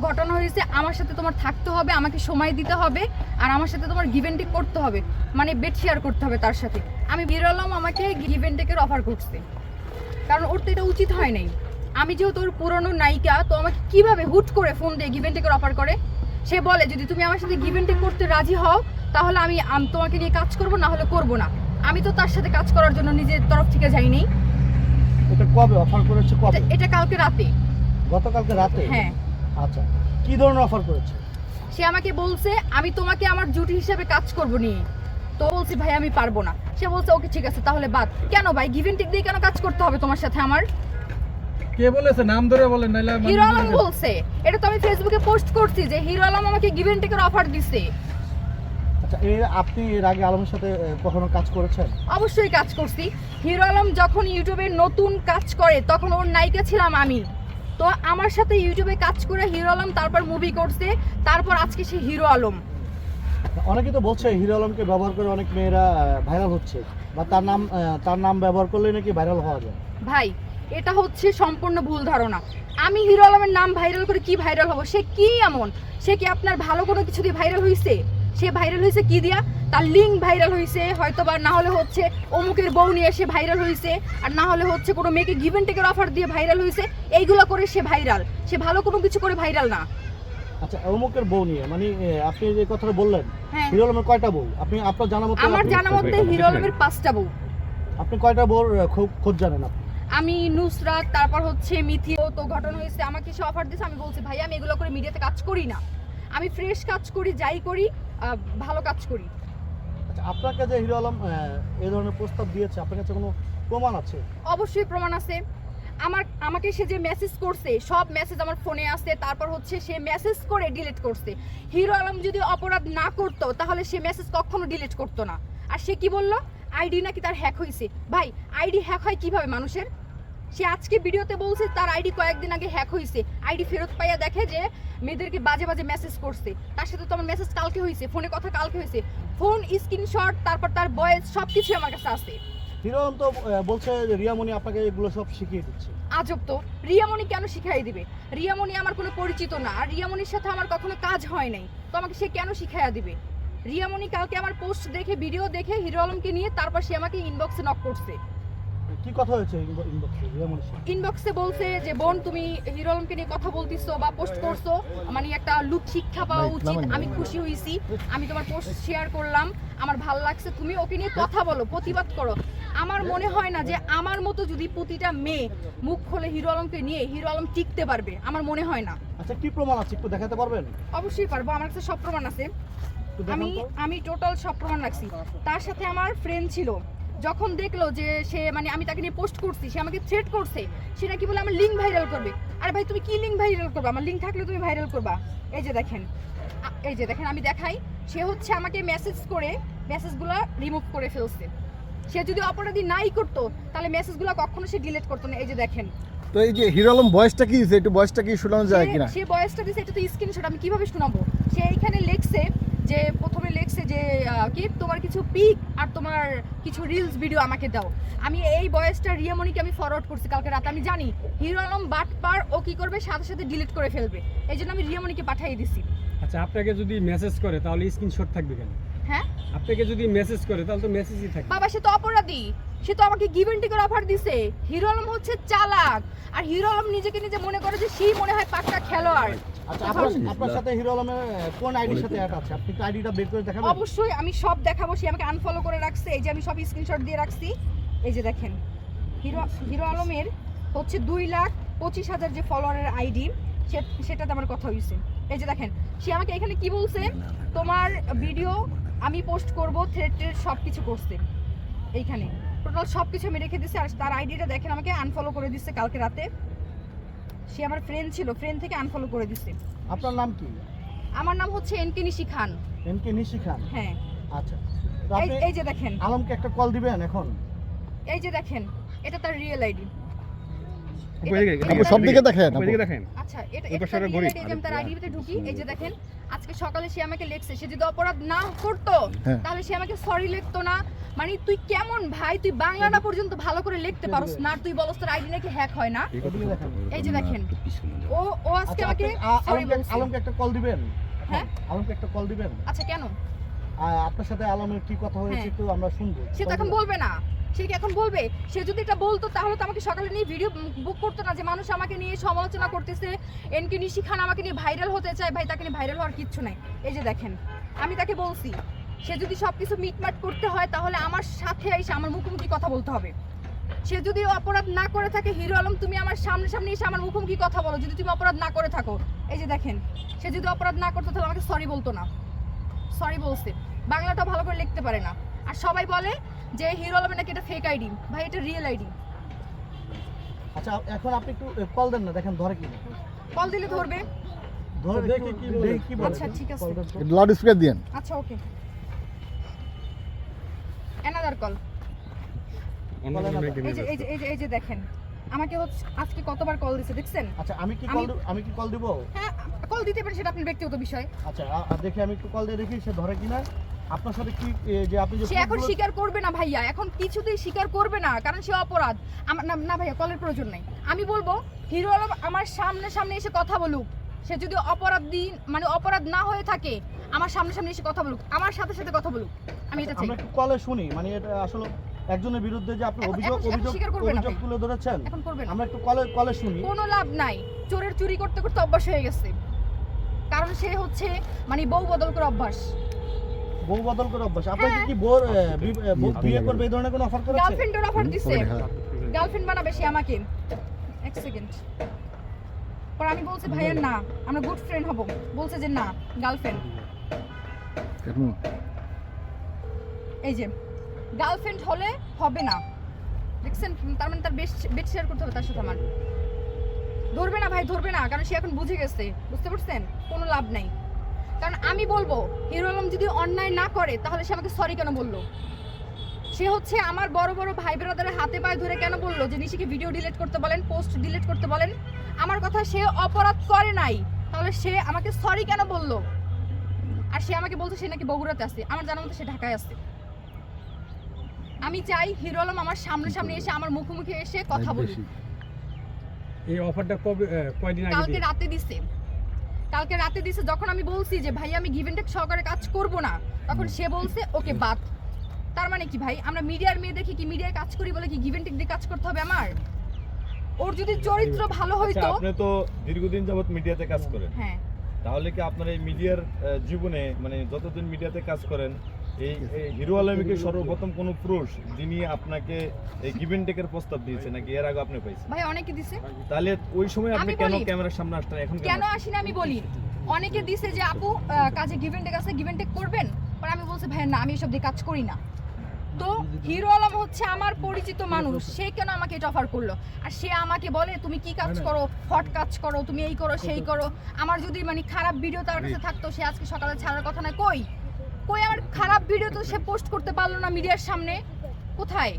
ঘটনা হয়েছে, আমার সাথে তোমার থাকতে হবে, আমাকে সময় দিতে হবে, আর আমার সাথে তোমার গিভ এন্ড টেক করতে হবে, মানে বেড শেয়ার করতে হবে তার সাথে। আমি হিরো আলম আমাকে গিভ এন্ড টেকের অফার করছে, কারণ ওর তো এটা উচিত হয় নাই। আমি যেহেতু ওর পুরনো নায়িকা, তো আমাকে কিভাবে হুট করে ফোন দিয়ে গিভ এন্ড টেকের অফার করে? সে বলে যদি তুমি আমার সাথে গিভ এন্ড টেক করতে রাজি হও তাহলে আমি তোমাকে নিয়ে কাজ করব, না হলে করব না। আমি তো তার সাথে কাজ করার জন্য নিজের তরফ থেকে যাইনি। এটা কবে অফার করেছে? কবে? এটা কালকে রাতে। গতকালকে রাতে? হ্যাঁ। আচ্ছা, কি ধরনের অফার করেছে? সে আমাকে বলছে আমি তোমাকে আমার জুটি হিসেবে কাজ করব নিয়ে। তো বলছি ভাই আমি পারবো না। সে বলছে ওকে ঠিক আছে তাহলে বাদ। কেন ভাই, গিভ এন্ড টেক দিয়ে কেন কাজ করতে হবে তোমার সাথে আমার? কে বলেছে? নাম ধরে বলেন নাইলে হিরো আলম বলছে। এটা তো আমি ফেসবুকে পোস্ট করছি যে হিরো আলম আমাকে গিভ এন্ড টেকের অফার দিছে। আচ্ছা, আপনি এর আগে আলমের সাথে কখনো কাজ করেছেন? অবশ্যই কাজ করছি। হিরো আলম যখন ইউটিউবে নতুন কাজ করে তখন ওর নায়িকা ছিলাম আমি। তো আমার সাথে ইউটিউবে কাজ করে হিরো আলম তারপর মুভি করছে, তারপর আজকে সে হিরো আলম। অনেকেই তো বলছে হিরো আলমকে ব্যবহার করে অনেক মেয়েরা ভাইরাল হচ্ছে, বা তার নাম ব্যবহার করলে নাকি ভাইরাল হওয়া যায়। ভাই এটা হচ্ছে সম্পূর্ণ ভুল ধারণা। আমি হিরো আলমের নাম ভাইরাল করে কি ভাইরাল হব? সে কি এমন? সে কি আপনার ভালো কোনো কিছু দিয়ে ভাইরাল হয়েছে? সে ভাইরাল হয়েছে কি দিয়া? তার লিঙ্ক ভাইরাল হয়েছে হয়তো, বা না হলে হচ্ছে অমুকের বউ নিয়ে সে ভাইরাল হয়েছে, আর না হলে হচ্ছে কোনো মেয়েকে গিভ এন্ড টেকের অফার দিয়ে ভাইরাল হয়েছে। এইগুলো করে সে ভাইরাল, সে ভালো কোনো কিছু করে ভাইরাল না। আচ্ছা, অমুকের বউ নিয়ে মানে আপনি যে কথাটা বললেন, হ্যাঁ। হিরো আলমের কয়টা বউ? আপনার জানা মতে? আমার জানা মতে হিরো আলমের 5টা বউ। আপনি কয়টা বউর খোঁজ জানেন আপনি? আমি নুসরাত, তারপর হচ্ছে মিথি। তো ঘটনা হয়েছে আমাকে সে অফার দিয়েছে, আমি বলছি ভাই আমি এগুলো করে মিডিয়াতে কাজ করি না, আমি ফ্রেশ কাজ করি, যাই করি ভালো কাজ করি। আচ্ছা, আপনাকে যে হিরো আলম এই ধরনের প্রস্তাব দিয়েছে, আপনার কাছে কোনো প্রমাণ আছে? অবশ্যই প্রমাণ আছে। আমাকে সে যে মেসেজ করছে সব মেসেজ আমার ফোনে আছে, তারপর হচ্ছে সে মেসেজ করে ডিলিট করছে। হিরো আলম যদি অপরাধ না করতো তাহলে সে মেসেজ কখনো ডিলিট করতো না। আর সে কি বললো? আইডি নাকি তার হ্যাক হয়েছে। ভাই আইডি হ্যাক হয় কিভাবে মানুষের? সে আজকে ভিডিওতে বলছে তার আইডি কয়েকদিন আগে হ্যাক হয়েছে। আইডি ফেরত পাইয়া দেখে যে মেয়েদেরকে বাজে বাজে মেসেজ করছে। তার সাথে তো আমার মেসেজ কালকে হয়েছে, ফোনে কথা কালকে হয়েছে, ফোন স্ক্রিনশট, তারপর তার ভয়েস সবকিছু আমার কাছে আছে। হিরো আলম তো বলছে যে রিয়ামণি আপনাকে এগুলো সব শিখিয়ে দিচ্ছে। আজব তো, রিয়ামণি কেন শিখাই দিবে? রিয়ামণি আমার কোনো পরিচিত না, আর রিয়ামণির সাথে আমার কখনো কাজ হয় নাই, তো আমাকে সে কেন শিখাইয়া দিবে? রিয়ামণি কালকে আমার পোস্ট দেখে, ভিডিও দেখে হিরো আলমকে নিয়ে তারপর সে আমাকে ইনবক্সে নক করছে। কি কথা হয়েছে ইনবক্সে রিয়ামণির সাথে? ইনবক্সে বলছে যে বোন তুমি হিরো আলমকে নিয়ে কথা বলতিছো বা পোস্ট করছো, মানে একটা লুক শিক্ষা পাওয়া উচিত। আমি খুশি হয়েছি, আমি তোমার পোস্ট শেয়ার করলাম, আমার ভালো লাগছে, তুমি ওকে নিয়ে কথা বলো, প্রতিবাদ করো। আমার মনে হয় না যে আমার মতো যদি প্রতিটা মেয়ে মুখ খোলে হিরো আলমকে নিয়ে, হিরো আলম টিকতে পারবে, আমার মনে হয় না। আচ্ছা, কি প্রমাণ আছে একটু দেখাতে পারবেন? অবশ্যই পারবো, আমার কাছে সব প্রমাণ আছে। একটু দেখান তো। আমি টোটাল সব প্রমাণ রাখছি। তার সাথে আমার ফ্রেন্ড ছিল, যখন দেখলো যে সে মানে আমি তাকে নিয়ে পোস্ট করছি, সে আমাকে থ্রেট করছে, সে নাকি বলে আমার লিঙ্ক ভাইরাল করবে। আরে ভাই তুমি কি লিঙ্ক ভাইরাল করবে? আমার লিঙ্ক থাকলে তুমি ভাইরাল করবা। এই যে দেখেন, এই যে দেখেন, আমি দেখাই। সে হচ্ছে আমাকে মেসেজ করে মেসেজগুলো রিমুভ করে ফেলছে। সে যদি অপরাধী নাই করতো তাহলে মেসেজগুলো কখনো সে ডিলিট করতো না। এই যে দেখেন। তো এই যে হিরো আলম বয়সটা কি দিছে, একটু বয়সটা কি শোনানো যায় কিনা? সে বয়সটা দিছে, এটা তো স্ক্রিনশট, আমি কিভাবে শোনাবো? সে এইখানে লিখছে যে, প্রথমে লিখছে যে কি তোমার কিছু পিক আর তোমার কিছু রিলস ভিডিও আমাকে দাও। আমি এই বয়সটা রিয়ামণিকে আমি ফরওয়ার্ড করছি কালকে রাতে। আমি জানি হিরো আলম বাটপার, ও কি করবে সাথে সাথে ডিলিট করে ফেলবে, এই জন্য আমি রিয়ামণিকে পাঠিয়ে দিছি। আচ্ছা, আপনাকে যদি মেসেজ করে তাহলে স্ক্রিনশট থাকবে কেন? হ্যাঁ আপনাকে যদি মেসেজ করে তাহলে তো মেসেজই থাকবে। বাবা, সে তো অপরাধী, সে তো আমাকে গিভ এন্ড টেকের অফার দিছে। হিরো আলম হচ্ছে চালাক, আর হিরো আলম নিজেকে নিজে মনে করে যে সে মনে হয় পাক্কা খেলোয়াড়। আচ্ছা, আপনার সাথে হিরো আলমের কোন আইডির সাথে অ্যাড আছে? আপনি কি আইডিটা বের করে দেখাবেন? অবশ্যই আমি সব দেখাবো। সে আমাকে আনফলো করে রাখছে, এই যে আমি সব স্ক্রিনশট দিয়ে রাখছি। এই যে দেখেন, হিরো আলমের হচ্ছে 2,25,000 যে ফলোয়ারের আইডি, সেটাতে আমার কথা হয়েছে। এই যে দেখেন, সে আমাকে এখানে কি বলছে, তোমার ভিডিও আমি পোস্ট করব, থ্রেড সব কিছু করছে। এইখানে টোটাল সব কিছু আমি রেখে দিচ্ছি। আর তার আইডিটা দেখেন, আমাকে আনফলো করে দিচ্ছে কালকে রাতে। সে আমার ফ্রেন্ড ছিল, ফ্রেন্ড থেকে আনফলো করে দিচ্ছে। আপনার নাম কি? আমার নাম হচ্ছে এনকে নিশি খান। এনকে নিশি খান? হ্যাঁ। আচ্ছা, তো আপনি এই যে দেখেন, আলমকে একটা কল দিবেন এখন? এই যে দেখেন, এটা তার রিয়েল আইডি। সব দিকে দেখেন। দেখেন। আচ্ছা, এটা ওই পাশে তার একটা real গরিব। ID, যে আমি তার আইডিতে ঢুকি। এই যে দেখেন, আজকে সকালে সে আমাকে লিখছে, সে যদি অপরাধ না করতো হ্যাঁ। তাহলে সে আমাকে সরি লিখতো না, মানে তুই কেমন ভাই, তুই বাংলাটা পর্যন্ত ভালো করে লিখতে পারোস না, তুই বলস তোর আইডি নাকি হ্যাক হয় না। এগুলি দেখেন। এই যে দেখেন, ও আজকে আচ্ছা, আমাকে সরি বলছে। আলমকে একটা কল দিবেন। হ্যাঁ? আলমকে একটা কল দিবেন। আচ্ছা কেন? আপনার সাথে আলমের কি কথা হয়েছে হ্যাঁ। একটু আমরা শুনবো। সে তো এখন বলবে না, সে কি এখন বলবে? সে যদি এটা বলতো তাহলে তো আমাকে সকালে নিয়ে ভিডিও বুক করতো না, যে মানুষ আমাকে নিয়ে সমালোচনা করতেছে, এনকে নিশি খান আমাকে নিয়ে ভাইরাল হতে চায়। ভাই তাকে নিয়ে ভাইরাল হওয়ার কিচ্ছু নাই। এই যে দেখেন, আমি তাকে বলছি সে যদি সবকিছু মিটমাট করতে হয় তাহলে আমার সাথে এসে আমার মুখোমুখি কথা বলতে হবে। সে যদি অপরাধ না করে থাকে, হিরো আলম তুমি আমার সামনে সামনে এসে আমার মুখোমুখি কথা বলো যদি তুমি অপরাধ না করে থাকো। এই যে দেখেন, সে যদি অপরাধ না করতো তাহলে আমাকে সরি বলতো না। সরি বলছে, বাংলাটা ভালো করে লিখতে পারে না। আর সবাই বলে যে হিরো আলমের নাকি এটা ফেক আইডি। ভাই এটা রিয়েল আইডি। আচ্ছা এখন আপনি একটু কল দেন না, দেখেন ধরে কিনা। কল দিলে ধরবে। ধরে দেখি একটু কি বলে। দেখি কি বলে। আচ্ছা, ঠিক আছে। কল দেন তো। লাউড স্পিকার দিয়েন। আচ্ছা ওকে, অ্যানাদার কল। এই যে দেখেন, আমাকে হচ্ছে আজকে কতবার কল দিছে দেখছেন? আচ্ছা আমি কি কল দিব? হ্যাঁ কল দিতে পারেন, সেটা আপনার ব্যক্তিগত বিষয়। আচ্ছা দেখি আমি একটু কল দিয়ে দেখি সে ধরে কিনা। আপনার সাথে কি যে আপনি যে সে এখন স্বীকার করবে না ভাইয়া, এখন কিছুতেই স্বীকার করবে না, কারণ সে অপরাধ। আমার না ভাইয়া, কলের প্রয়োজন নাই। আমি বলবো হিরো আলম আমার সামনে সামনে এসে কথা বলুক। সে যদি অপরাধ না হয়ে থাকে আমার সামনে সামনে এসে কথা বলুক, আমার সাথে সাথে কথা বলুক। আমি এটা চাই। আমরা একটু কলে শুনি, মানে এটা আসলে একজনের বিরুদ্ধে যে আপনি এখন অভিযোগ স্বীকার করবে না অভিযোগ ভাই। তুলে ধরেছেন, এখন করবে না, আমরা একটু কলে শুনি। কোনো লাভ নাই। চোরের চুরি করতে করতে অভ্যাস হয়ে গেছে, কারণ সে হচ্ছে বউ বদল করে অভ্যাস। বউ বদল করে অভ্যাস। আপনাকে হ্যাঁ। কি বিয়ে করবে এই ধরনের কোনো অফার করেছে? গার্লফ্রেন্ডের অফার দিছে, হ্যাঁ। গার্লফ্রেন্ড বানাবে সে আমাকে। এক সেকেন্ড পর আমি বলছি ভাইয়া না, আমরা গুড ফ্রেন্ড হব। বলছে যে না, গার্লফ্রেন্ড। এই যে গার্লফ্রেন্ড হলে হবে না, দেখছেন? তার মানে তার বেড শেয়ার করতে হবে তার সাথে আমার। ধরবে না ভাই, ধরবে না, কারণ সে এখন বুঝে গেছে। বুঝতে পারছেন? কোনো লাভ নাই। কারণ আমি বলবো হিরো আলম যদি অন্যায় না করে তাহলে সে আমাকে সরি কেন বললো? সে হচ্ছে আমার বড় বড় ভাই ব্রাদারের হাতে পায়ে ধরে কেন বললো যে নিশিকে ভিডিও ডিলিট করতে বলেন, পোস্ট ডিলিট করতে বলেন? আমার কথা, সে অপরাধ করে নাই, তাহলে সে আমাকে সরি কেন বললো? আর সে আমাকে বলছে সে নাকি বগুড়াতে আছে, আমার জানার মতো সে ঢাকায় আছে। আমি চাই হিরো আলম আমার সামনে সামনে এসে আমার মুখোমুখি এসে কথা বলুক। এই অফারটা কয়দিন আগে কালকে দিয়েছে? রাতে দিছে যখন আমি বলছি যে ভাই আমি গিভ এন্ড টেক সহকারে কাজ করব না, তখন সে বলছে ওকে বাদ। তার মানে কি ভাই, আমরা মিডিয়ার মেয়ে দেখি কি মিডিয়ায় কাজ করি বলে কি গিভ এন্ড টেক দিয়ে কাজ করতে হবে আমার? ওর যদি চরিত্র ভালো হইতো। আচ্ছা, আপনি তো দীর্ঘদিন যাবত মিডিয়াতে কাজ করেন, হ্যাঁ, তাহলে কি আপনার এই মিডিয়ার জীবনে, মানে যতদিন মিডিয়াতে কাজ করেন, এই হিরো আলমীকে সর্বপ্রথম কোন পুরুষ যিনি আপনাকে এই গিভ এন্ড টেকের প্রস্তাব দিয়েছে নাকি এর আগে আপনি পাইছেন? ভাই অনেকে দিছে। তাহলে ওই সময় আপনি আমি কেন বলি, ক্যামেরার সামনে আসলেন, এখন কেন আসি না আমি বলি। অনেকে দিছে যে আপু কাজে গিভ এন্ড টেক আছে, গিভ এন্ড টেক করবেন। পর আমি বলছি ভাই না, আমি এসব দিয়ে কাজ করি না। তো হিরো আলম হচ্ছে আমার পরিচিত মানুষ, সে কেন আমাকে এটা অফার করলো? আর সে আমাকে বলে তুমি কি কাজ করো, হট কাজ করো, তুমি এই করো সেই করো। আমার যদি খারাপ ভিডিও তার কাছে থাকতো, সে আজকে সকালে ছাড়ার কথা না। কই আমার খারাপ ভিডিও তো সে পোস্ট করতে পারলো না মিডিয়ার সামনে, কোথায়?